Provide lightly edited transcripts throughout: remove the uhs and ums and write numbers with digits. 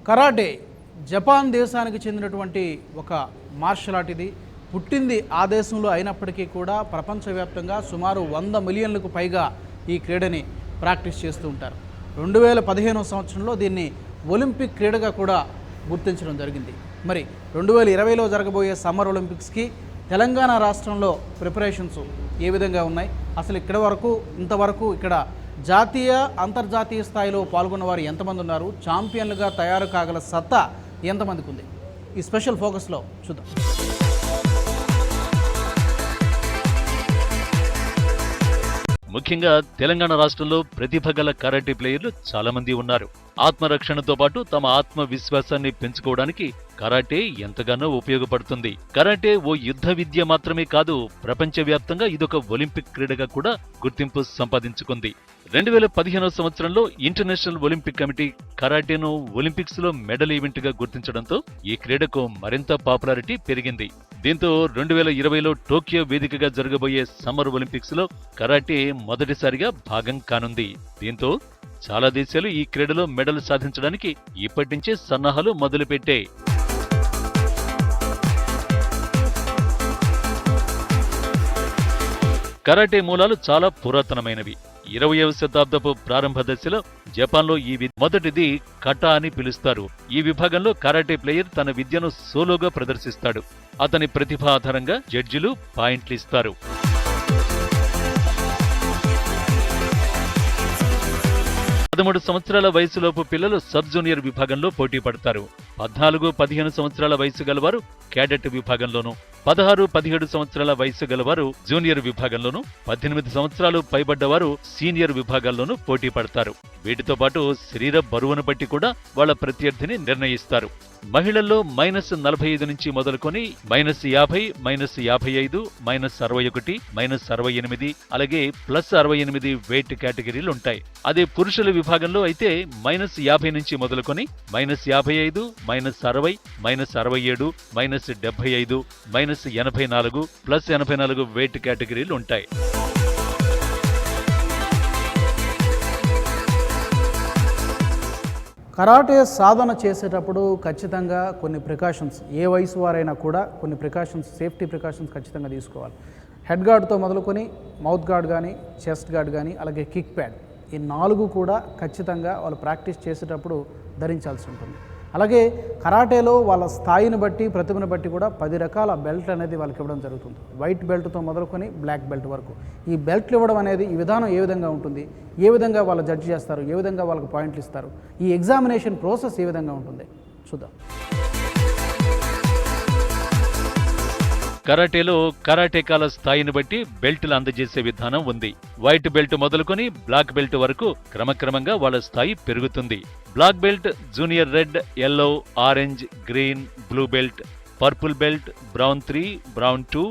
Karate Japan దేశానికి చెందినటువంటి ఒక మార్షల్ ఆర్ట్. ఇది పుట్టింది ఆ దేశంలో అయినప్పటికీ కూడా ప్రపంచవ్యాప్తంగా సుమారు 100 మిలియన్లకు పైగా ఈ క్రీడని ప్రాక్టీస్ చేస్తూ ఉంటారు. 2015 సంవత్సరంలో దీన్ని ఒలింపిక్ క్రీడగా కూడా గుర్తించడం జరిగింది. మరి 2020లో జరగబోయే సమ్మర్ ఒలింపిక్స్కి తెలంగాణ రాష్ట్రంలో ప్రిపరేషన్స్ ఏ విధంగా ఉన్నాయి, అసలు ఇంతవరకు ఇక్కడ జాతీయ అంతర్జాతీయ స్థాయిలో పాల్గొన్న వారు ఎంతమంది ఉన్నారు, ఛాంపియన్లుగా తయారు కాగల సత్తా ఎంతమందికి ఉంది, ఈ స్పెషల్ ఫోకస్లో చూద్దాం. ముఖ్యంగా తెలంగాణ రాష్ట్రంలో ప్రతిభ గల కరాటే ప్లేయర్లు చాలా మంది ఉన్నారు. ఆత్మరక్షణతో పాటు తమ ఆత్మవిశ్వాసాన్ని పెంచుకోవడానికి కరాటే ఎంతగానో ఉపయోగపడుతుంది. కరాటే ఓ యుద్ధ విద్య మాత్రమే కాదు, ప్రపంచవ్యాప్తంగా ఇదొక ఒలింపిక్ క్రీడగా కూడా గుర్తింపు సంపాదించుకుంది. 2015 సంవత్సరంలో ఇంటర్నేషనల్ ఒలింపిక్ కమిటీ కరాటేను ఒలింపిక్స్ లో మెడల్ ఈవెంట్ గా గుర్తించడంతో ఈ క్రీడకు మరింత పాపులారిటీ పెరిగింది. దీంతో 2020లో టోక్యో వేదికగా జరగబోయే సమ్మర్ ఒలింపిక్స్ లో కరాటే మొదటిసారిగా భాగం కానుంది. దీంతో చాలా దేశాలు ఈ క్రీడలో మెడల్ సాధించడానికి ఇప్పటి నుంచే సన్నాహాలు మొదలుపెట్టాయి. కరాటే మూలాలు చాలా పురాతనమైనవి. 20వ శతాబ్దపు ప్రారంభ దశలో జపాన్లో ఈ మొదటిది కటా అని పిలుస్తారు. ఈ విభాగంలో కరాటే ప్లేయర్ తన విద్యను సోలోగా ప్రదర్శిస్తాడు. అతని ప్రతిభ ఆధారంగా జడ్జిలు పాయింట్లు ఇస్తారు. 13 సంవత్సరాల వయసులోపు పిల్లలు సబ్ జూనియర్ విభాగంలో పోటీ పడతారు. 14-15 సంవత్సరాల వయసు గలవారు క్యాడెట్ విభాగంలోనూ, 16-17 సంవత్సరాల వయసు గలవారు జూనియర్ విభాగంలోనూ, 18 సంవత్సరాలు పైబడ్డవారు సీనియర్ విభాగాల్లోనూ పోటీ పడతారు. వీటితో పాటు శరీర బరువును బట్టి కూడా వాళ్ల ప్రత్యర్థిని నిర్ణయిస్తారు. మహిళల్లో -45 నుంచి మొదలుకొని -50, -55, -61, -68 అలాగే +68 వెయిట్ కేటగిరీలు ఉంటాయి. అదే పురుషుల విభాగంలో అయితే -50 నుంచి మొదలుకొని -55, -60, -67, -75, -84, +84 వెయిట్ కేటగిరీలు ఉంటాయి. కరాటే సాధన చేసేటప్పుడు ఖచ్చితంగా కొన్ని ప్రికాషన్స్, ఏ వయసు వారైనా కూడా కొన్ని ప్రికాషన్స్, సేఫ్టీ ప్రికాషన్స్ ఖచ్చితంగా తీసుకోవాలి. హెడ్ గార్డ్తో మొదలుకొని మౌత్ గార్డ్ కానీ, చెస్ట్ గార్డ్ కానీ, అలాగే కిక్ ప్యాడ్, ఈ 4 కూడా ఖచ్చితంగా వాళ్ళు ప్రాక్టీస్ చేసేటప్పుడు ధరించాల్సి ఉంటుంది. అలాగే కరాటేలో వాళ్ళ స్థాయిని బట్టి, ప్రతిభను బట్టి కూడా 10 రకాల బెల్ట్ అనేది వాళ్ళకి ఇవ్వడం జరుగుతుంది. వైట్ బెల్ట్తో మొదలుకొని బ్లాక్ బెల్ట్ వరకు ఈ బెల్ట్లు ఇవ్వడం అనేది, ఈ విధానం ఏ విధంగా ఉంటుంది, ఏ విధంగా వాళ్ళు జడ్జి చేస్తారు, ఏ విధంగా వాళ్ళకి పాయింట్లు ఇస్తారు, ఈ ఎగ్జామినేషన్ ప్రాసెస్ ఏ విధంగా ఉంటుంది చూద్దాం. కరాటేలో కరాటేకాల స్థాయిని బట్టి బెల్టులు అందజేసే విధానం ఉంది. వైట్ బెల్ట్ మొదలుకొని బ్లాక్ బెల్ట్ వరకు క్రమక్రమంగా వాళ్ళ స్థాయి పెరుగుతుంది. Black belt, junior red, yellow, orange, green, blue belt, purple belt, brown 3, brown 2,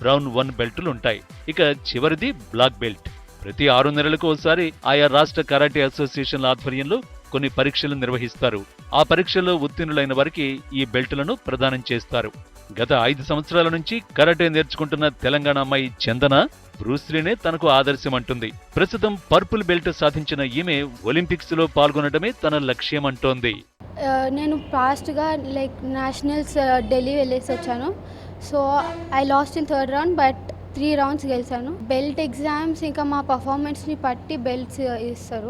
brown 1 బెల్టులు ఉంటాయి. ఇక చివరిది బ్లాక్ బెల్ట్. ప్రతి 6 నెలలకు ఒకసారి ఆయా రాష్ట్ర కరాటే అసోసియేషన్ల ఆధ్వర్యంలో కొన్ని పరీక్షలు నిర్వహిస్తారు. ఆ పరీక్షల్లో ఉత్తీర్ణులైన వారికి ఈ బెల్టులను ప్రదానం చేస్తారు. గత 5 సంవత్సరాల నుంచి కరాటే నేర్చుకుంటున్న తెలంగాణ అమ్మాయి చందన బ్రూస్లీనే తనకు ఆదర్శం అంటుంది. ప్రస్తుతం పర్పుల్ బెల్ట్ సాధించిన ఈమె ఒలింపిక్స్ లో పాల్గొనడమే తన లక్ష్యం అంటోంది. నేను పాస్ట్గా నేషనల్స్ ఢిల్లీ వెళ్ళేసి వచ్చాను. So I last in 3rd round, but 3 rounds గెలిచాను. బెల్ట్ ఎగ్జామ్స్ ఇంకా మా పర్ఫార్మెన్స్ని బట్టి బెల్ట్స్ ఇస్తారు.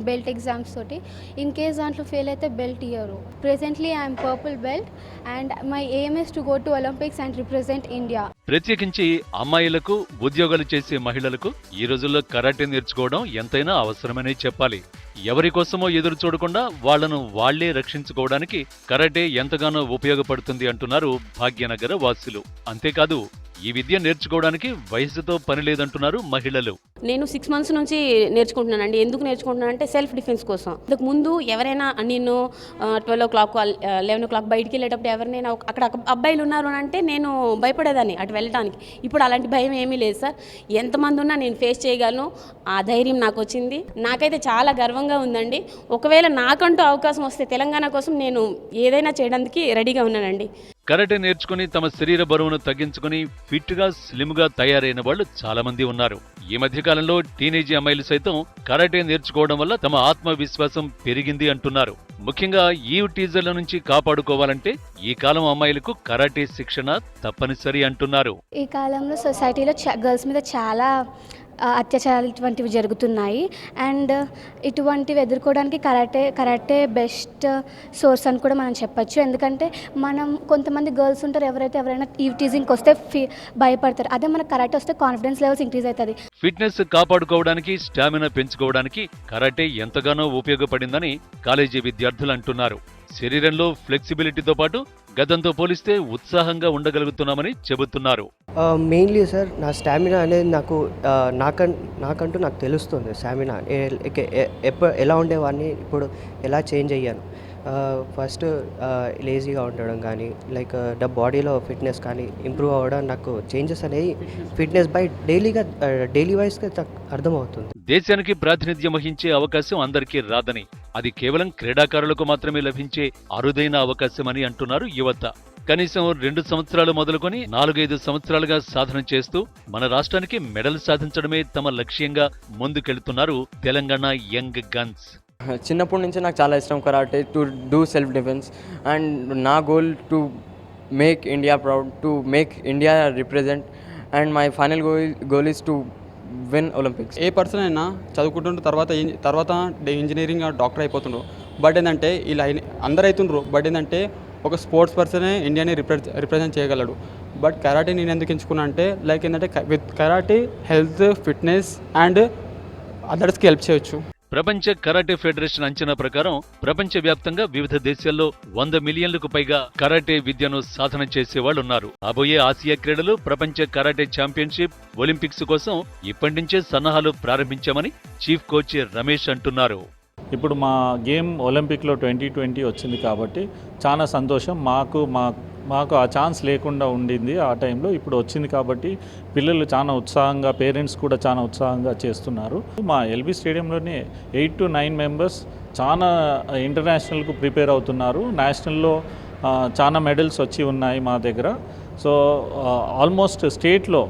బెల్ట్ ఎగ్జామ్స్ తోటి. ఇన్ కేస్ దాంట్లో ఫెయిల్ అయితే బెల్ట్ ఇయ్యరు. Presently I'm purple belt and my aim is to go to Olympics and represent India. ప్రత్యేకించి అమ్మాయిలకు, ఉద్యోగాలు చేసే మహిళలకు ఈ రోజుల్లో కరాటే నేర్చుకోవడం ఎంతైనా అవసరమనే చెప్పాలి. ఎవరి కోసమో ఎదురు చూడకుండా వాళ్లను వాళ్లే రక్షించుకోవడానికి కరాటే ఎంతగానో ఉపయోగపడుతుంది అంటున్నారు భాగ్యనగర వాసులు. అంతేకాదు, ఈ విద్య నేర్చుకోవడానికి వయసుతో పని లేదంటున్నారు మహిళలు. నేను 6 months నుంచి నేర్చుకుంటున్నానండి. ఎందుకు నేర్చుకుంటున్నానంటే సెల్ఫ్ డిఫెన్స్ కోసం. ఇంతకు ముందు ఎవరైనా నేను 12 o'clock 11 o'clock బయటికి వెళ్ళేటప్పుడు ఎవరినైనా అక్కడ అబ్బాయిలు ఉన్నారు అంటే నేను భయపడేదాన్ని అటు వెళ్ళడానికి. ఇప్పుడు అలాంటి భయం ఏమీ లేదు సార్. ఎంతమంది ఉన్నా నేను ఫేస్ చేయగలను. ఆ ధైర్యం నాకు వచ్చింది. నాకైతే చాలా గర్వంగా ఉందండి. ఒకవేళ నాకంటూ అవకాశం వస్తే తెలంగాణ కోసం నేను ఏదైనా చేయడానికి రెడీగా ఉన్నానండి. కరాటే నేర్చుకుని తమ శరీర బరువును తగ్గించుకుని ఫిట్ గా, స్లిమ్ గా తయారైన వాళ్ళు చాలా మంది ఉన్నారు. ఈ మధ్య కాలంలో టీనేజీ అమ్మాయిలు సైతం కరాటే నేర్చుకోవడం వల్ల తమ ఆత్మవిశ్వాసం పెరిగింది అంటున్నారు. ముఖ్యంగా ఈవ్ టీజర్ల నుంచి కాపాడుకోవాలంటే ఈ కాలం అమ్మాయిలకు కరాటే శిక్షణ తప్పనిసరి అంటున్నారు. ఈ కాలంలో సొసైటీలో గర్ల్స్ మీద చాలా అత్యాచారాలు ఇటువంటివి జరుగుతున్నాయి. అండ్ ఇటువంటివి ఎదుర్కోవడానికి కరాటే బెస్ట్ సోర్స్ అని కూడా మనం చెప్పొచ్చు. ఎందుకంటే మనం కొంతమంది గర్ల్స్ ఉంటారు, ఎవరైనా ఈవ్ టీజింగ్కి వస్తే భయపడతారు. అదే మన కరాటే వస్తే కాన్ఫిడెన్స్ లెవెల్స్ ఇంక్రీజ్ అవుతుంది. ఫిట్నెస్ కాపాడుకోవడానికి, స్టామినా పెంచుకోవడానికి కరాటే ఎంతగానో ఉపయోగపడిందని కాలేజీ విద్యార్థులు అంటున్నారు. శరీరంలో ఫ్లెక్సిబిలిటీతో పాటు గతంతో పోలిస్తే ఉత్సాహంగా ఉండగలుగుతున్నామని చెబుతున్నారు. మెయిన్లీ సార్ నా స్టామినా అనేది నాకంటూ నాకు తెలుస్తుంది. స్టామినా ఎలా ఉండేవాడిని ఇప్పుడు ఎలా చేంజ్ అయ్యాను. ఫస్ట్ లేజీగా ఉండడం కానీ లైక్ బాడీలో ఫిట్నెస్ కానీ ఇంప్రూవ్ అవ్వడం, నాకు చేంజెస్ అనేవి ఫిట్నెస్ బై డైలీ వైజ్గా అర్థమవుతుంది. దేశానికి ప్రాతినిధ్యం వహించే అవకాశం అందరికీ రాదని, అది కేవలం క్రీడాకారులకు మాత్రమే లభించే అరుదైన అవకాశమని అంటున్నారు యువత. కనీసం 2 సంవత్సరాలు మొదలుకొని 4-5 సంవత్సరాలుగా సాధన చేస్తూ మన రాష్ట్రానికి మెడల్ సాధించడమే తమ లక్ష్యంగా ముందుకెళ్తున్నారు తెలంగాణ యంగ్ గన్స్. చిన్నప్పటి నుంచి నాకు చాలా ఇష్టం karate, to do self defence. And నా goal to make India proud, to make India represent. And my final goal is to win Olympics. ఏ పర్సన్ అయినా చదువుకుంటుండ్రు, తర్వాత ఇంజనీరింగ్ డాక్టర్ అయిపోతుండ్రు. బట్ ఏంటంటే ఇలా అందరు అవుతుండ్రు. బట్ ఏంటంటే ఒక స్పోర్ట్స్ పర్సనే ఇండియాని రిప్రజెంట్ చేయగలడు. బట్ కరాటే నేను ఎందుకు ఎంచుకున్నా అంటే లైక్ ఏంటంటే with karate health, fitness and అదర్స్కి హెల్ప్ చేయొచ్చు. ప్రపంచ కరాటే ఫెడరేషన్ అంచనా ప్రకారం ప్రపంచవ్యాప్తంగా వివిధ దేశాల్లో 100 మిలియన్లకు పైగా కరాటే విద్యను సాధన చేసేవాళ్లున్నారు. రాబోయే ఆసియా క్రీడలు, ప్రపంచ కరాటే ఛాంపియన్షిప్, ఒలింపిక్స్ కోసం ఇప్పటి నుంచే సన్నాహాలు ప్రారంభించామని చీఫ్ కోచ్ రమేష్ అంటున్నారు. ఇప్పుడు మా గేమ్ ఒలింపిక్లో 2020 వచ్చింది కాబట్టి చాలా సంతోషం. మాకు ఆ ఛాన్స్ లేకుండా ఉండింది ఆ టైంలో. ఇప్పుడు వచ్చింది కాబట్టి పిల్లలు చాలా ఉత్సాహంగా, పేరెంట్స్ కూడా చాలా ఉత్సాహంగా చేస్తున్నారు. మా ఎల్బీ స్టేడియంలోనే 8 to 9 మెంబర్స్ చాలా ఇంటర్నేషనల్కు ప్రిపేర్ అవుతున్నారు. నేషనల్లో చాలా మెడల్స్ వచ్చి ఉన్నాయి మా దగ్గర. సో ఆల్మోస్ట్ స్టేట్లో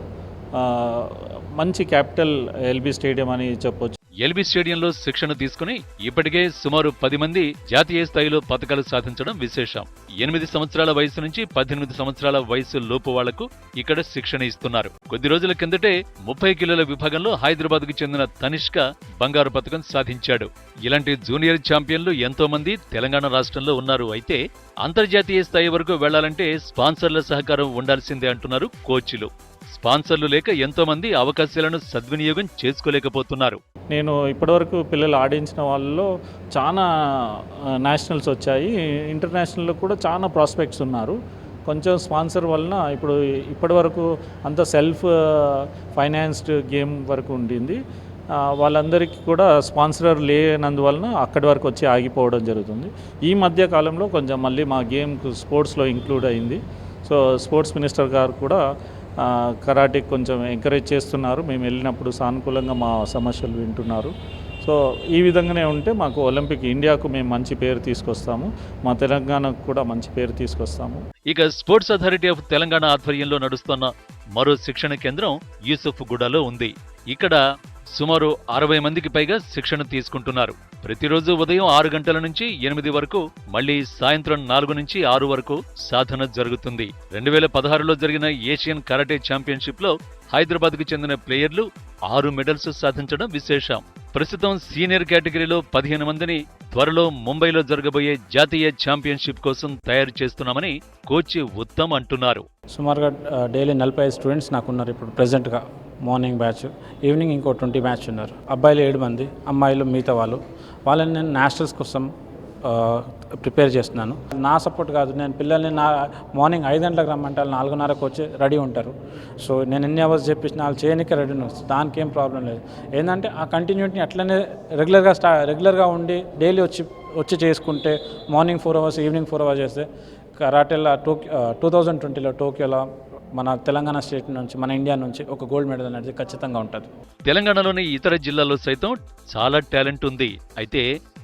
మంచి క్యాపిటల్ ఎల్బీ స్టేడియం అని చెప్పొచ్చు. ఎల్బీ స్టేడియంలో శిక్షణ తీసుకుని ఇప్పటికే సుమారు 10 మంది జాతీయ స్థాయిలో పతకాలు సాధించడం విశేషం. 8 సంవత్సరాల వయసు నుంచి 18 సంవత్సరాల వయసు లోపు వాళ్లకు ఇక్కడ శిక్షణ ఇస్తున్నారు. కొద్ది రోజుల కిందటే 30 కిలోల విభాగంలో హైదరాబాద్కు చెందిన తనిష్క బంగారు పతకం సాధించాడు. ఇలాంటి జూనియర్ ఛాంపియన్లు ఎంతో మంది తెలంగాణ రాష్ట్రంలో ఉన్నారు. అయితే అంతర్జాతీయ స్థాయి వరకు వెళ్లాలంటే స్పాన్సర్ల సహకారం ఉండాల్సిందే అంటున్నారు కోచ్లు. స్పాన్సర్లు లేక ఎంతో మంది అవకాశాలను సద్వినియోగం చేసుకోలేకపోతున్నారు. నేను ఇప్పటివరకు పిల్లలు ఆడించిన వాళ్ళలో చాలా నేషనల్స్ వచ్చాయి. ఇంటర్నేషనల్లో కూడా చాలా ప్రాస్పెక్ట్స్ ఉన్నారు. కొంచెం స్పాన్సర్ వలన ఇప్పటివరకు అంత సెల్ఫ్ ఫైనాన్స్డ్ గేమ్ వరకు ఉండింది. వాళ్ళందరికీ కూడా స్పాన్సర్ లేనందువలన అక్కడి వరకు వచ్చి ఆగిపోవడం జరుగుతుంది. ఈ మధ్య కాలంలో కొంచెం మళ్ళీ మా గేమ్ స్పోర్ట్స్లో ఇంక్లూడ్ అయింది. సో స్పోర్ట్స్ మినిస్టర్ గారు కూడా కరాటేకి కొంచెం ఎంకరేజ్ చేస్తున్నారు. మేము వెళ్ళినప్పుడు సానుకూలంగా మా సమస్యలు వింటున్నారు. సో ఈ విధంగానే ఉంటే మాకు ఒలింపిక్ ఇండియాకు మేము మంచి పేరు తీసుకొస్తాము, మా తెలంగాణకు కూడా మంచి పేరు తీసుకొస్తాము. ఇక స్పోర్ట్స్ అథారిటీ ఆఫ్ తెలంగాణ ఆధ్వర్యంలో నడుస్తున్న మరో శిక్షణ కేంద్రం యూసుఫ్ గూడలో ఉంది. ఇక్కడ సుమారు 60 మందికి పైగా శిక్షణ తీసుకుంటున్నారు. ప్రతిరోజు ఉదయం 6 గంటల నుంచి 8 వరకు, మళ్లీ సాయంత్రం 4 నుంచి 6 వరకు సాధన జరుగుతుంది. 2016లో జరిగిన ఏషియన్ కరాటే ఛాంపియన్షిప్ లో హైదరాబాద్కు చెందిన ప్లేయర్లు 6 మెడల్స్ సాధించడం విశేషం. ప్రస్తుతం సీనియర్ కేటగిరీలో 15 మందిని త్వరలో ముంబైలో జరగబోయే జాతీయ ఛాంపియన్షిప్ కోసం తయారు చేస్తున్నామని కోచ్ ఉత్తమ్ అంటున్నారు. సుమారుగా డైలీ 45 స్టూడెంట్స్ నాకున్నారు ఇప్పుడు ప్రెజెంట్గా. మార్నింగ్ బ్యాచ్, ఈవినింగ్ ఇంకో 20 బ్యాచ్ ఉన్నారు. అబ్బాయిలు 7 మంది, అమ్మాయిలు మిగతా వాళ్ళని నేను నేషనల్స్ కోసం ప్రిపేర్ చేస్తున్నాను. నా సపోర్ట్ కాదు, నేను పిల్లల్ని మార్నింగ్ 5 గంటలకు రమ్మంటే వాళ్ళు 4:30కు వచ్చి రెడీ ఉంటారు. సో నేను ఎన్ని అవర్స్ చెప్పిన వాళ్ళు చేయనికే రెడీ ఉన్నారు. దానికి ఏం ప్రాబ్లం లేదు. ఏంటంటే ఆ కంటిన్యూటీని అట్లనే రెగ్యులర్గా ఉండి డైలీ వచ్చి చేసుకుంటే, మార్నింగ్ 4 అవర్స్, ఈవినింగ్ 4 అవర్స్ చేస్తే కరాటేలో 2020లో టోక్యోలో మన తెలంగాణ స్టేట్ నుంచి, మన ఇండియా నుంచి ఒక గోల్డ్ మెడల్ అనేది ఖచ్చితంగా ఉంటుంది. తెలంగాణలోని ఇతర జిల్లాల్లో సైతం చాలా టాలెంట్ ఉంది. అయితే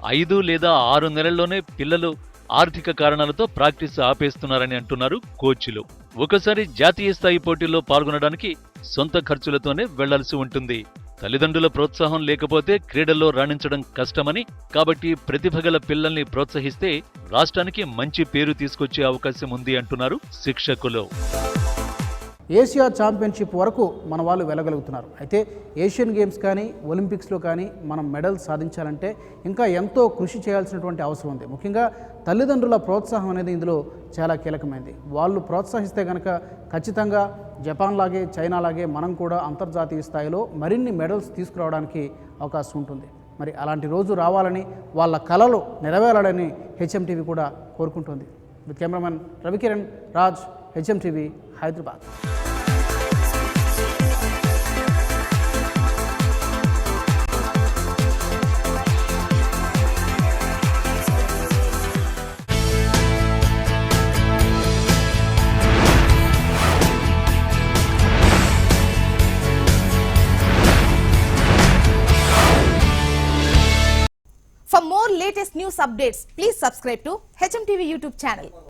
5 లేదా 6 నెలల్లోనే పిల్లలు ఆర్థిక కారణాలతో ప్రాక్టీస్ ఆపేస్తున్నారని అంటున్నారు కోచ్లు. ఒకసారి జాతీయ స్థాయి పోటీల్లో పాల్గొనడానికి సొంత ఖర్చులతోనే వెళ్లాల్సి ఉంటుంది. తల్లిదండ్రుల ప్రోత్సాహం లేకపోతే క్రీడల్లో రాణించడం కష్టమని, కాబట్టి ప్రతిభగల పిల్లల్ని ప్రోత్సహిస్తే రాష్ట్రానికి మంచి పేరు తీసుకొచ్చే అవకాశం ఉంది అంటున్నారు శిక్షకులు. ఏషియా ఛాంపియన్షిప్ వరకు మన వాళ్ళు వెళ్ళగలుగుతున్నారు. అయితే ఏషియన్ గేమ్స్ కానీ ఒలింపిక్స్లో కానీ మనం మెడల్ సాధించాలంటే ఇంకా ఎంతో కృషి చేయాల్సినటువంటి అవసరం ఉంది. ముఖ్యంగా తల్లిదండ్రుల ప్రోత్సాహం అనేది ఇందులో చాలా కీలకమైంది. వాళ్ళు ప్రోత్సహిస్తే కనుక ఖచ్చితంగా జపాన్ లాగే చైనా లాగే మనం కూడా అంతర్జాతీయ స్థాయిలో మరిన్ని మెడల్స్ తీసుకురావడానికి అవకాశం ఉంటుంది. మరి అలాంటి రోజు రావాలని, వాళ్ళ కలలు నెరవేరాలని హెచ్ఎంటీవీ కూడా కోరుకుంటుంది. With cameraman Ravikiran Raj, HMTV, Hyderabad. For more latest news updates, please subscribe to HMTV YouTube channel.